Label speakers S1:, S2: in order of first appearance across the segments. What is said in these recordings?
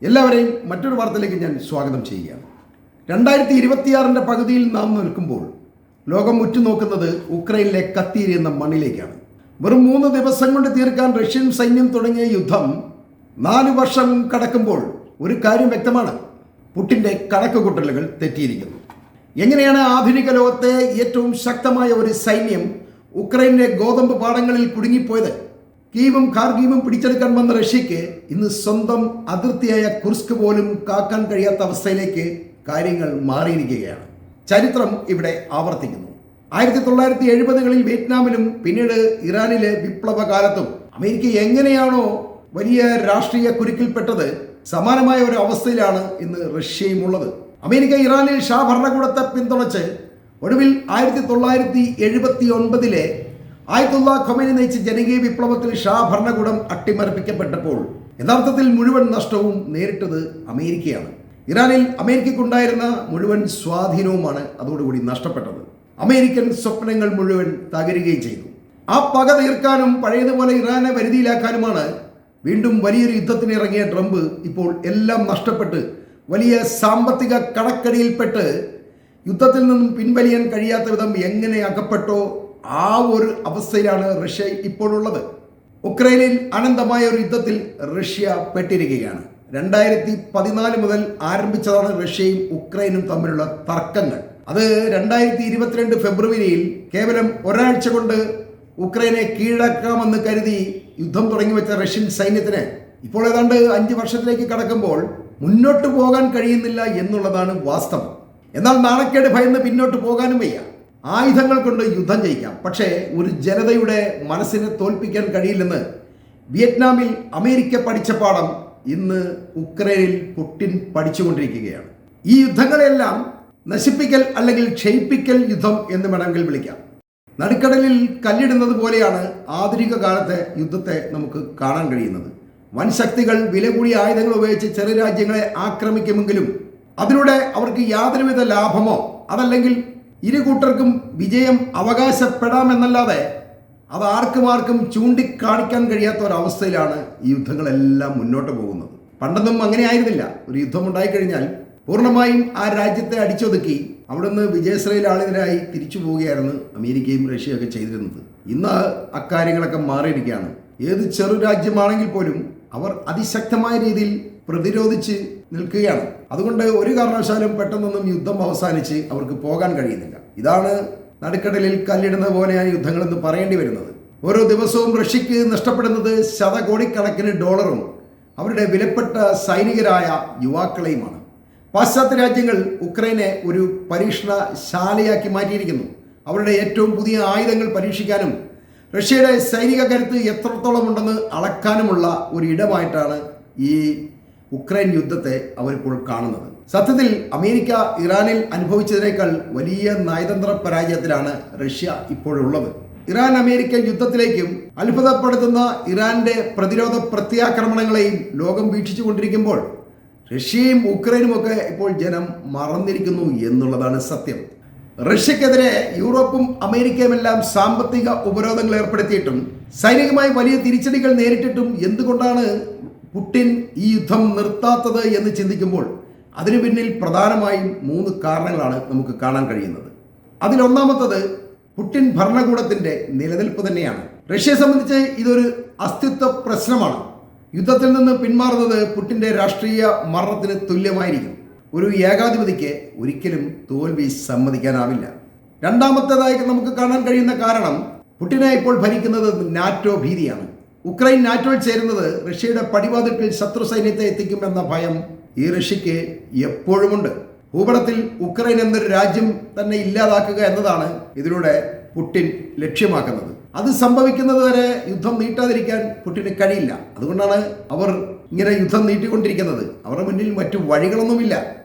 S1: എല്ലാവരെയും മറ്റൊരു വാർത്തയിലേക്ക് ഞാൻ സ്വാഗതം ചെയ്യുകയാണ്. 2026 പകുതിയിൽ നാം നിൽക്കുമ്പോൾ ലോകം ഉറ്റുനോക്കുന്നത് ഉക്രൈനിലെ കത്തിയെരിയുന്ന മണ്ണിലേക്കാണ്. വെറും 3 ദിവസം കൊണ്ട് തീർക്കാൻ റഷ്യൻ സൈന്യം തുടങ്ങിയ യുദ്ധം 4 വർഷം കടക്കുമ്പോൾ ഒരു കാര്യം വ്യക്തമാണ്: പുടിൻ്റെ കണക്കുകൂട്ടലുകൾ തെറ്റിയിരിക്കുന്നു. എങ്ങനെയാണ് ആധുനിക ലോകത്തെ ഏറ്റവും ശക്തമായ ഒരു സൈന്യം ഉക്രൈനിലെ ഗോതമ്പ് പാടങ്ങളിൽ കുടുങ്ങിപ്പോയത്? കീവും ഖാർഗീവും പിടിച്ചെടുക്കാൻ വന്ന റഷ്യക്ക് ഇന്ന് സ്വന്തം അതിർത്തിയായ കുർസ്ക് പോലും കാക്കാൻ കഴിയാത്ത അവസ്ഥയിലേക്ക് കാര്യങ്ങൾ മാറിയിരിക്കുകയാണ്. ചരിത്രം ഇവിടെ ആവർത്തിക്കുന്നു. 1970കളിൽ വിയറ്റ്നാമിലും പിന്നീട് ഇറാനിലെ വിപ്ലവകാലത്തും അമേരിക്ക എങ്ങനെയാണോ വലിയ രാഷ്ട്രീയ കുരുക്കിൽപ്പെട്ടത്, സമാനമായ ഒരു അവസ്ഥയിലാണ് ഇന്ന് റഷ്യയും ഉള്ളത്. അമേരിക്ക ഇറാനിൽ ഷാ ഭരണകൂടത്തെ പിന്തുണച്ച് ഒടുവിൽ 1979 ആയത്തുള്ള ഖൊമൈനി നയിച്ച ജനകീയ വിപ്ലവത്തിൽ ഷാ ഭരണകൂടം അട്ടിമറിപ്പിക്കപ്പെട്ടപ്പോൾ യഥാർത്ഥത്തിൽ മുഴുവൻ നഷ്ടവും നേരിട്ടത് അമേരിക്കയാണ്. ഇറാനിൽ അമേരിക്കയ്ക്കുണ്ടായിരുന്ന മുഴുവൻ സ്വാധീനവുമാണ് അതോടുകൂടി നഷ്ടപ്പെട്ടത്. അമേരിക്കൻ സ്വപ്നങ്ങൾ മുഴുവൻ തകരുകയും ചെയ്തു. ആ പക തീർക്കാനും പഴയതുപോലെ ഇറാനെ വരുതിയിലാക്കാനുമാണ് വീണ്ടും വലിയൊരു യുദ്ധത്തിന് ഇറങ്ങിയ ട്രംപ് ഇപ്പോൾ എല്ലാം നഷ്ടപ്പെട്ട് വലിയ സാമ്പത്തിക കടക്കടിയിൽപ്പെട്ട് യുദ്ധത്തിൽ നിന്നും പിൻവലിയാൻ കഴിയാത്ത വിധം എങ്ങനെ അകപ്പെട്ടോ ആ ഒരു അവസ്ഥയിലാണ് റഷ്യ ഇപ്പോഴുള്ളത്. ഉക്രൈനിൽ അനന്തമായ ഒരു യുദ്ധത്തിൽ റഷ്യ പെട്ടിരിക്കുകയാണ്. 2014 മുതൽ ആരംഭിച്ചതാണ് റഷ്യയും ഉക്രൈനും തമ്മിലുള്ള തർക്കങ്ങൾ. അത് 2022 ഫെബ്രുവരിയിൽ കേവലം ഒരാഴ്ച കൊണ്ട് ഉക്രൈനെ കീഴടക്കാമെന്ന് കരുതി യുദ്ധം തുടങ്ങി വെച്ച റഷ്യൻ സൈന്യത്തിന് ഇപ്പോൾ ഏതാണ്ട് 5 വർഷത്തിലേക്ക് കടക്കുമ്പോൾ മുന്നോട്ട് പോകാൻ കഴിയുന്നില്ല എന്നുള്ളതാണ് വാസ്തവം. എന്നാൽ നാണക്കേട് ഭയന്ന് പിന്നോട്ട് പോകാനും വയ്യ. ആയുധങ്ങൾ കൊണ്ട് യുദ്ധം ജയിക്കാം, പക്ഷേ ഒരു ജനതയുടെ മനസ്സിനെ തോൽപ്പിക്കാൻ കഴിയില്ലെന്ന് വിയറ്റ്നാമിൽ അമേരിക്ക പഠിച്ച പാഠം ഇന്ന് ഉക്രൈനിൽ പുടിൻ പഠിച്ചുകൊണ്ടിരിക്കുകയാണ്. ഈ യുദ്ധങ്ങളെല്ലാം നശിപ്പിക്കൽ അല്ലെങ്കിൽ ക്ഷയിപ്പിക്കൽ യുദ്ധം എന്ന് വേണമെങ്കിൽ വിളിക്കാം. നടുക്കടലിൽ കല്ലിടുന്നത് പോലെയാണ് ആധുനിക കാലത്തെ യുദ്ധത്തെ നമുക്ക് കാണാൻ കഴിയുന്നത്. വൻ ശക്തികൾ വില കൂടിയ ആയുധങ്ങൾ ഉപയോഗിച്ച് ചെറിയ രാജ്യങ്ങളെ ആക്രമിക്കുമെങ്കിലും അതിലൂടെ അവർക്ക് യാതൊരുവിധ ലാഭമോ അതല്ലെങ്കിൽ ഇരു കൂട്ടർക്കും വിജയം അവകാശപ്പെടാമെന്നല്ലാതെ അത് ആർക്കും ചൂണ്ടിക്കാണിക്കാൻ കഴിയാത്ത ഒരവസ്ഥയിലാണ് ഈ യുദ്ധങ്ങളെല്ലാം മുന്നോട്ട് പോകുന്നത്. പണ്ടൊന്നും അങ്ങനെ ആയിരുന്നില്ല. ഒരു യുദ്ധം ഉണ്ടായിക്കഴിഞ്ഞാൽ പൂർണ്ണമായും ആ രാജ്യത്തെ അടിച്ചൊതുക്കി അവിടുന്ന് വിജയശ്രീലാളിതരായി തിരിച്ചു പോവുകയായിരുന്നു അമേരിക്കയും റഷ്യയൊക്കെ ചെയ്തിരുന്നത്. ഇന്ന് അക്കാര്യങ്ങളൊക്കെ മാറിയിരിക്കുകയാണ്. ഏത് ചെറു രാജ്യമാണെങ്കിൽ പോലും അവർ അതിശക്തമായ രീതിയിൽ പ്രതിരോധിച്ച് നിൽക്കുകയാണ്. അതുകൊണ്ട് ഒരു കാരണവശാലും പെട്ടെന്നൊന്നും യുദ്ധം അവസാനിച്ച് അവർക്ക് പോകാൻ കഴിയുന്നില്ല. ഇതാണ് നടുക്കടലിൽ കല്ലിടുന്നത് പോലെയാണ് യുദ്ധങ്ങളെന്ന് പറയേണ്ടി വരുന്നത്. ഓരോ ദിവസവും റഷ്യക്ക് നഷ്ടപ്പെടുന്നത് ശതകോടിക്കണക്കിന് ഡോളറും അവരുടെ വിലപ്പെട്ട സൈനികരായ യുവാക്കളെയുമാണ്. പാശ്ചാത്യ രാജ്യങ്ങൾ ഉക്രൈനെ ഒരു പരീക്ഷണശാലയാക്കി മാറ്റിയിരിക്കുന്നു. അവരുടെ ഏറ്റവും പുതിയ ആയുധങ്ങൾ പരീക്ഷിക്കാനും റഷ്യയുടെ സൈനിക കരുത്ത് എത്രത്തോളം ഉണ്ടെന്ന് അളക്കാനുമുള്ള ഒരു ഇടമായിട്ടാണ് ഈ ഉക്രൈൻ യുദ്ധത്തെ അവരിപ്പോൾ കാണുന്നത്. സത്യത്തിൽ അമേരിക്ക ഇറാനിൽ അനുഭവിച്ചതിനേക്കാൾ വലിയ നയതന്ത്ര പരാജയത്തിലാണ് റഷ്യ ഇപ്പോഴുള്ളത്. ഇറാൻ അമേരിക്കൻ യുദ്ധത്തിലേക്കും അത്ഭുതപ്പെടുത്തുന്ന ഇറാന്റെ പ്രതിരോധ പ്രത്യാക്രമണങ്ങളെയും ലോകം വീക്ഷിച്ചു കൊണ്ടിരിക്കുമ്പോൾ റഷ്യയും ഉക്രൈനും ഒക്കെ ഇപ്പോൾ ജനം മറന്നിരിക്കുന്നു എന്നുള്ളതാണ് സത്യം. റഷ്യക്കെതിരെ യൂറോപ്പും അമേരിക്കയുമെല്ലാം സാമ്പത്തിക ഉപരോധങ്ങൾ ഏർപ്പെടുത്തിയിട്ടും സൈനികമായി വലിയ തിരിച്ചടികൾ നേരിട്ടിട്ടും എന്തുകൊണ്ടാണ് പുടിൻ ഈ യുദ്ധം നിർത്താത്തത് എന്ന് ചിന്തിക്കുമ്പോൾ അതിനു പിന്നിൽ പ്രധാനമായും 3 കാരണങ്ങളാണ് നമുക്ക് കാണാൻ കഴിയുന്നത്. അതിലൊന്നാമത്തത് പുടിൻ ഭരണകൂടത്തിൻ്റെ നിലനിൽപ്പ് തന്നെയാണ്. റഷ്യയെ സംബന്ധിച്ച് ഇതൊരു അസ്തിത്വ പ്രശ്നമാണ്. യുദ്ധത്തിൽ നിന്ന് പിന്മാറുന്നത് പുടിൻ്റെ രാഷ്ട്രീയ മരണത്തിന് തുല്യമായിരിക്കും. ഒരു ഏകാധിപതിക്ക് ഒരിക്കലും തോൽവി സമ്മതിക്കാനാവില്ല. രണ്ടാമത്തേതായി നമുക്ക് കാണാൻ കഴിയുന്ന കാരണം പുടിനെ ഇപ്പോൾ ഭരിക്കുന്നത് നാറ്റോ ഭീതിയാണ്. ഉക്രൈൻ നാറ്റോയിൽ ചേരുന്നത് റഷ്യയുടെ പടിവാതിൽക്കൽ ശത്രു സൈന്യത്തെ എത്തിക്കുമെന്ന ഭയം ഈ റഷ്യക്ക് എപ്പോഴുമുണ്ട്. ഭൂപടത്തിൽ ഉക്രൈൻ എന്നൊരു രാജ്യം തന്നെ ഇല്ലാതാക്കുക എന്നതാണ് ഇതിലൂടെ പുടിൻ ലക്ഷ്യമാക്കുന്നത്. അത് സംഭവിക്കുന്നത് വരെ യുദ്ധം നീട്ടാതിരിക്കാൻ പുടിന് കഴിയില്ല. അതുകൊണ്ടാണ് അവർ ഇങ്ങനെ യുദ്ധം നീട്ടിക്കൊണ്ടിരിക്കുന്നത്. അവരുടെ മുന്നിൽ മറ്റു വഴികളൊന്നുമില്ല.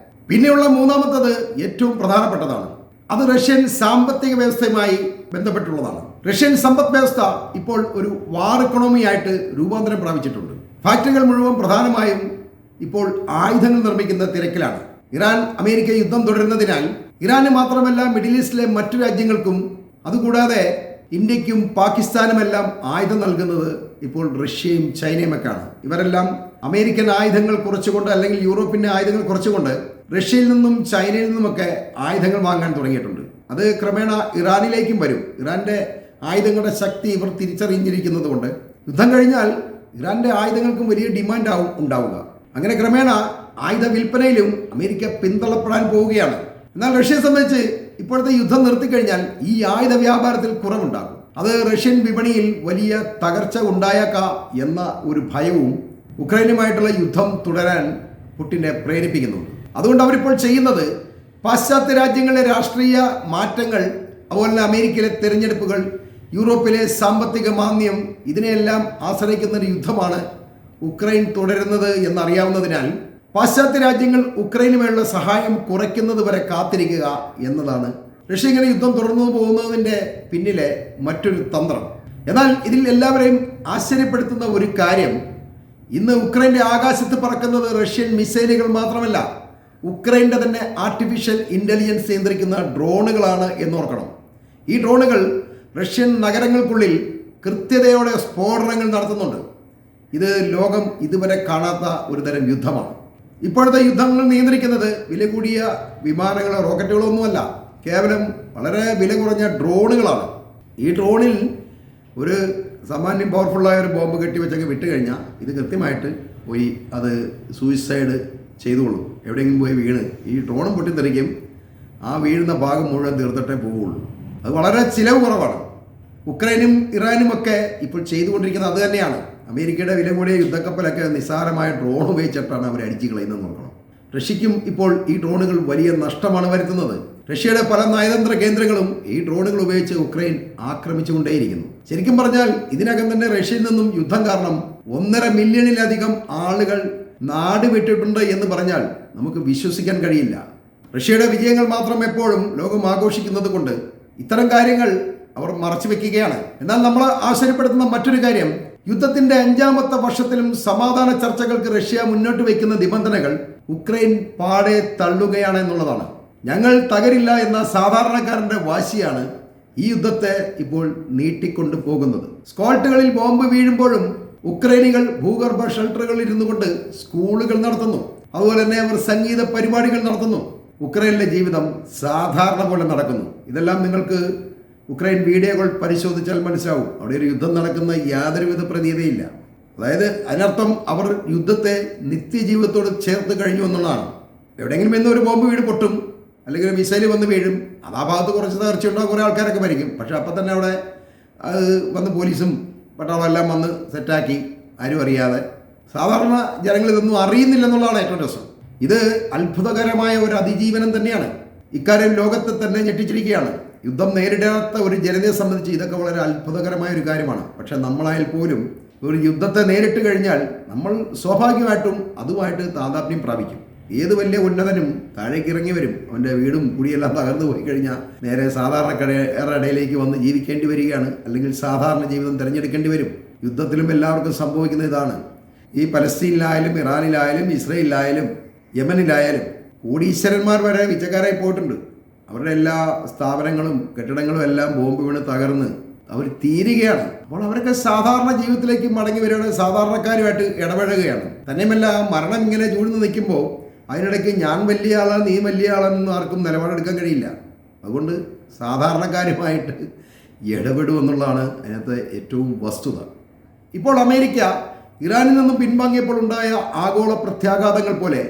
S1: പിന്നെയുള്ള മൂന്നാമത്തത് ഏറ്റവും പ്രധാനപ്പെട്ടതാണ്. അത് റഷ്യൻ സാമ്പത്തിക വ്യവസ്ഥയുമായി ബന്ധപ്പെട്ടുള്ളതാണ്. റഷ്യൻ സമ്പദ് വ്യവസ്ഥ ഇപ്പോൾ ഒരു വാർ എക്കണോമി ആയിട്ട് രൂപാന്തരം പ്രാപിച്ചിട്ടുണ്ട്. ഫാക്ടറികൾ മുഴുവൻ പ്രധാനമായും ഇപ്പോൾ ആയുധങ്ങൾ നിർമ്മിക്കുന്ന തിരക്കിലാണ്. ഇറാൻ അമേരിക്ക യുദ്ധം തുടരുന്നതിനാൽ ഇറാന് മാത്രമല്ല മിഡിൽ ഈസ്റ്റിലെ മറ്റു രാജ്യങ്ങൾക്കും അതുകൂടാതെ ഇന്ത്യക്കും പാകിസ്ഥാനുമെല്ലാം ആയുധം നൽകുന്നത് ഇപ്പോൾ റഷ്യയും ചൈനയുമൊക്കെയാണ്. ഇവരെല്ലാം അമേരിക്കൻ ആയുധങ്ങൾ കുറച്ചുകൊണ്ട് അല്ലെങ്കിൽ യൂറോപ്പിൻ്റെ ആയുധങ്ങൾ കുറച്ചുകൊണ്ട് റഷ്യയിൽ നിന്നും ചൈനയിൽ നിന്നുമൊക്കെ ആയുധങ്ങൾ വാങ്ങാൻ തുടങ്ങിയിട്ടുണ്ട്. അത് ക്രമേണ ഇറാനിലേക്കും വരും. ഇറാൻ്റെ ആയുധങ്ങളുടെ ശക്തി ഇവർ തിരിച്ചറിഞ്ഞിരിക്കുന്നത് കൊണ്ട് യുദ്ധം കഴിഞ്ഞാൽ ഇറാൻ്റെ ആയുധങ്ങൾക്കും വലിയ ഡിമാൻഡ് ഉണ്ടാവുക. അങ്ങനെ ക്രമേണ ആയുധ വിൽപ്പനയിലും അമേരിക്ക പിന്തള്ളപ്പെടാൻ പോവുകയാണ്. എന്നാൽ റഷ്യയെ സംബന്ധിച്ച് ഇപ്പോഴത്തെ യുദ്ധം നിർത്തിക്കഴിഞ്ഞാൽ ഈ ആയുധ വ്യാപാരത്തിൽ കുറവുണ്ടാകും. അത് റഷ്യൻ വിപണിയിൽ വലിയ തകർച്ച ഉണ്ടായേക്കാം എന്ന ഒരു ഭയവും ഉക്രൈനുമായിട്ടുള്ള യുദ്ധം തുടരാൻ പുടിനെ പ്രേരിപ്പിക്കുന്നുണ്ട്. അതുകൊണ്ട് അവരിപ്പോൾ ചെയ്യുന്നത് പാശ്ചാത്യ രാജ്യങ്ങളിലെ രാഷ്ട്രീയ മാറ്റങ്ങൾ, അതുപോലെ തന്നെ അമേരിക്കയിലെ തെരഞ്ഞെടുപ്പുകൾ, യൂറോപ്പിലെ സാമ്പത്തിക മാന്ദ്യം, ഇതിനെയെല്ലാം ആശ്രയിക്കുന്ന ഒരു യുദ്ധമാണ് ഉക്രൈൻ തുടരുന്നത് എന്നറിയാവുന്നതിനാൽ പാശ്ചാത്യ രാജ്യങ്ങൾ ഉക്രൈനുമായുള്ള സഹായം കുറയ്ക്കുന്നത് വരെ കാത്തിരിക്കുക എന്നതാണ് റഷ്യ ഇങ്ങനെ യുദ്ധം തുടർന്നു പോകുന്നതിൻ്റെ പിന്നിലെ മറ്റൊരു തന്ത്രം. എന്നാൽ ഇതിൽ എല്ലാവരെയും ആശ്ചര്യപ്പെടുത്തുന്ന ഒരു കാര്യം, ഇന്ന് ഉക്രൈൻ്റെ ആകാശത്ത് പറക്കുന്നത് റഷ്യൻ മിസൈലുകൾ മാത്രമല്ല, ഉക്രൈൻ്റെ തന്നെ ആർട്ടിഫിഷ്യൽ ഇൻ്റലിജൻസ് നിയന്ത്രിക്കുന്ന ഡ്രോണുകളാണ് എന്നോർക്കണം. ഈ ഡ്രോണുകൾ റഷ്യൻ നഗരങ്ങൾക്കുള്ളിൽ കൃത്യതയോടെ സ്ഫോടനങ്ങൾ നടത്തുന്നുണ്ട്. ഇത് ലോകം ഇതുവരെ കാണാത്ത ഒരു തരം യുദ്ധമാണ്. ഇപ്പോഴത്തെ യുദ്ധങ്ങൾ നിയന്ത്രിക്കുന്നത് വില കൂടിയ വിമാനങ്ങളോ റോക്കറ്റുകളോ ഒന്നുമല്ല, കേവലം വളരെ വില കുറഞ്ഞ ഡ്രോണുകളാണ്. ഈ ഡ്രോണിൽ ഒരു സാമാന്യം പവർഫുള്ളായ ഒരു ബോംബ് കെട്ടിവെച്ചൊക്കെ വിട്ട് കഴിഞ്ഞാൽ ഇത് കൃത്യമായിട്ട് പോയി അത് സൂയിസൈഡ് ചെയ്തോളും. എവിടെയെങ്കിലും പോയി വീണ് ഈ ഡ്രോണും പൊട്ടിത്തെറിക്കും, ആ വീഴുന്ന ഭാഗം മുഴുവൻ തീർത്തിട്ടേ പോവുള്ളൂ. അത് വളരെ ചിലവ് കുറവാണ്. ഉക്രൈനും ഇറാനും ഒക്കെ ഇപ്പോൾ ചെയ്തുകൊണ്ടിരിക്കുന്നത് അത് തന്നെയാണ്. അമേരിക്കയുടെ വില കൂടിയ യുദ്ധക്കപ്പലൊക്കെ നിസ്സാരമായ ഡ്രോൺ ഉപയോഗിച്ചിട്ടാണ് അവർ അടിച്ചു കളയുന്നത് നോക്കണം. റഷ്യയ്ക്കും ഇപ്പോൾ ഈ ഡ്രോണുകൾ വലിയ നഷ്ടമാണ് വരുത്തുന്നത്. റഷ്യയുടെ പല നയതന്ത്ര കേന്ദ്രങ്ങളും ഈ ഡ്രോണുകൾ ഉപയോഗിച്ച് ഉക്രൈൻ ആക്രമിച്ചുകൊണ്ടേയിരിക്കുന്നു. ശരിക്കും പറഞ്ഞാൽ ഇതിനകം തന്നെ റഷ്യയിൽ നിന്നും യുദ്ധം കാരണം 1.5 മില്യണിലധികം ആളുകൾ നാട് വിട്ടിട്ടുണ്ട് എന്ന് പറഞ്ഞാൽ നമുക്ക് വിശ്വസിക്കാൻ കഴിയില്ല. റഷ്യയുടെ വിജയങ്ങൾ മാത്രം എപ്പോഴും ലോകം ആഘോഷിക്കുന്നത് കൊണ്ട് ഇത്തരം കാര്യങ്ങൾ അവർ മറച്ചു വെക്കുകയാണ്. എന്നാൽ നമ്മൾ ആശ്ചര്യപ്പെടുത്തുന്ന മറ്റൊരു കാര്യം, യുദ്ധത്തിന്റെ 5ാമത്തെ വർഷത്തിലും സമാധാന ചർച്ചകൾക്ക് റഷ്യ മുന്നോട്ട് വയ്ക്കുന്ന നിബന്ധനകൾ ഉക്രൈൻ പാടെ തള്ളുകയാണ് എന്നുള്ളതാണ്. ഞങ്ങൾ തകരില്ല എന്ന സാധാരണക്കാരന്റെ വാശിയാണ് ഈ യുദ്ധത്തെ ഇപ്പോൾ നീട്ടിക്കൊണ്ടു പോകുന്നത്. സ്ക്വാട്ടുകളിൽ ബോംബ് വീഴുമ്പോഴും ഉക്രൈനികൾ ഭൂഗർഭ ഷെൽട്ടറുകളിൽ ഇരുന്നു കൊണ്ട് സ്കൂളുകൾ നടത്തുന്നു. അതുപോലെ തന്നെ അവർ സംഗീത പരിപാടികൾ നടത്തുന്നു. ഉക്രൈനിലെ ജീവിതം സാധാരണ പോലെ നടക്കുന്നു. ഇതെല്ലാം നിങ്ങൾക്ക് ഉക്രൈൻ വീഡിയോകൾ പരിശോധിച്ചാൽ മനസ്സിലാവും. അവിടെ ഒരു യുദ്ധം നടക്കുന്ന യാതൊരുവിധ പ്രതീതിയില്ല. അതായത് അതിനർത്ഥം അവർ യുദ്ധത്തെ നിത്യജീവിതത്തോട് ചേർത്ത് കഴിഞ്ഞു എന്നുള്ളതാണ്. എവിടെയെങ്കിലും ഇന്ന് ഒരു ബോംബ് വീട് പൊട്ടും, അല്ലെങ്കിൽ മിസൈൽ വന്ന് വീഴും, അത് ആ ഭാഗത്ത് കുറച്ച് തകർച്ചയുണ്ടാകും, കുറേ ആൾക്കാരൊക്കെ മരിക്കും. പക്ഷെ അപ്പം തന്നെ അവിടെ അത് വന്ന് പോലീസും പട്ടാളം എല്ലാം വന്ന് സെറ്റാക്കി, ആരും അറിയാതെ. സാധാരണ ജനങ്ങൾ ഇതൊന്നും അറിയുന്നില്ലെന്നുള്ളതാണ് ഏറ്റവും രസം. ഇത് അത്ഭുതകരമായ ഒരു അതിജീവനം തന്നെയാണ്. ഇക്കാര്യം ലോകത്തെ തന്നെ ഞെട്ടിച്ചിരിക്കുകയാണ്. യുദ്ധം നേരിടാത്ത ഒരു ജനതയെ സംബന്ധിച്ച് ഇതൊക്കെ വളരെ അത്ഭുതകരമായ ഒരു കാര്യമാണ്. പക്ഷെ നമ്മളായാൽ പോലും ഒരു യുദ്ധത്തെ നേരിട്ട് കഴിഞ്ഞാൽ നമ്മൾ സ്വാഭാവികമായിട്ടും അതുമായിട്ട് താതാത്മ്യം പ്രാപിക്കും. ഏത് വലിയ ഉന്നതനും താഴേക്ക് ഇറങ്ങി വരും. അവൻ്റെ വീടും കുടിയെല്ലാം തകർന്നു പോയി കഴിഞ്ഞാൽ നേരെ സാധാരണക്കാരുടെ ഇടയിലേക്ക് വന്ന് ജീവിക്കേണ്ടി വരികയാണ്, അല്ലെങ്കിൽ സാധാരണ ജീവിതം തിരഞ്ഞെടുക്കേണ്ടി വരും. യുദ്ധത്തിലും എല്ലാവർക്കും സംഭവിക്കുന്ന ഇതാണ്. ഈ പലസ്തീനിലായാലും ഇറാനിലായാലും ഇസ്രയേലിലായാലും യമനിലായാലും കോടീശ്വരന്മാർ വരെ വിച്ചക്കാരായി പോയിട്ടുണ്ട്. അവരുടെ എല്ലാ സ്ഥാപനങ്ങളും കെട്ടിടങ്ങളും എല്ലാം ബോംബ് വീണ് തകർന്ന് അവർ തീരുകയാണ്. അപ്പോൾ അവരൊക്കെ സാധാരണ ജീവിതത്തിലേക്ക് മടങ്ങി വരികയാണ്, സാധാരണക്കാരുമായിട്ട് ഇടപഴകുകയാണ്. തന്നെയുമല്ല, മരണം ഇങ്ങനെ ചൂഴ്ന്ന് നിൽക്കുമ്പോൾ അതിനിടയ്ക്ക് ഞാൻ വലിയ ആളാണ് നീ വലിയ ആളാണെന്ന് ആർക്കും നിലപാടെടുക്കാൻ കഴിയില്ല. അതുകൊണ്ട് സാധാരണക്കാരുമായിട്ട് ഇടപെടുമെന്നുള്ളതാണ് അതിനകത്ത് ഏറ്റവും വസ്തുത. ഇപ്പോൾ അമേരിക്ക ഇറാനിൽ നിന്നും പിൻവാങ്ങിയപ്പോൾ ഉണ്ടായ ആഗോള പ്രത്യാഘാതങ്ങൾ പോലെ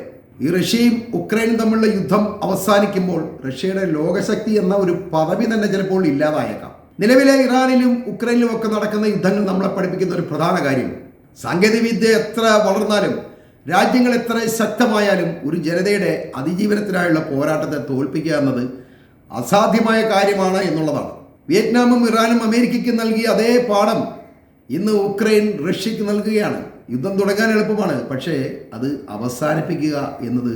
S1: ഈ റഷ്യയും ഉക്രൈനും തമ്മിലുള്ള യുദ്ധം അവസാനിക്കുമ്പോൾ റഷ്യയുടെ ലോകശക്തി എന്ന ഒരു പദവി തന്നെ ചിലപ്പോൾ ഇല്ലാതായേക്കാം. നിലവിലെ ഇറാനിലും ഉക്രൈനിലും ഒക്കെ നടക്കുന്ന യുദ്ധങ്ങൾ നമ്മളെ പഠിപ്പിക്കുന്ന ഒരു പ്രധാന കാര്യം, സാങ്കേതികവിദ്യ എത്ര വളർന്നാലും രാജ്യങ്ങൾ എത്ര ശക്തമായാലും ഒരു ജനതയുടെ അതിജീവനത്തിനായുള്ള പോരാട്ടത്തെ തോൽപ്പിക്കുക എന്നത് അസാധ്യമായ കാര്യമാണ് എന്നുള്ളതാണ്. വിയറ്റ്നാമും ഇറാനും അമേരിക്കയ്ക്ക് നൽകിയ അതേ പാഠം ഇന്ന് ഉക്രൈൻ റഷ്യക്ക് നൽകുകയാണ്. യുദ്ധം തുടങ്ങാൻ എളുപ്പമാണ്, പക്ഷേ അത് അവസാനിപ്പിക്കുക എന്നത്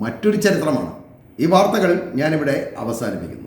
S1: മറ്റൊരു ചരിത്രമാണ്. ഈ വാർത്തകൾ ഞാനിവിടെ അവസാനിപ്പിക്കുന്നു.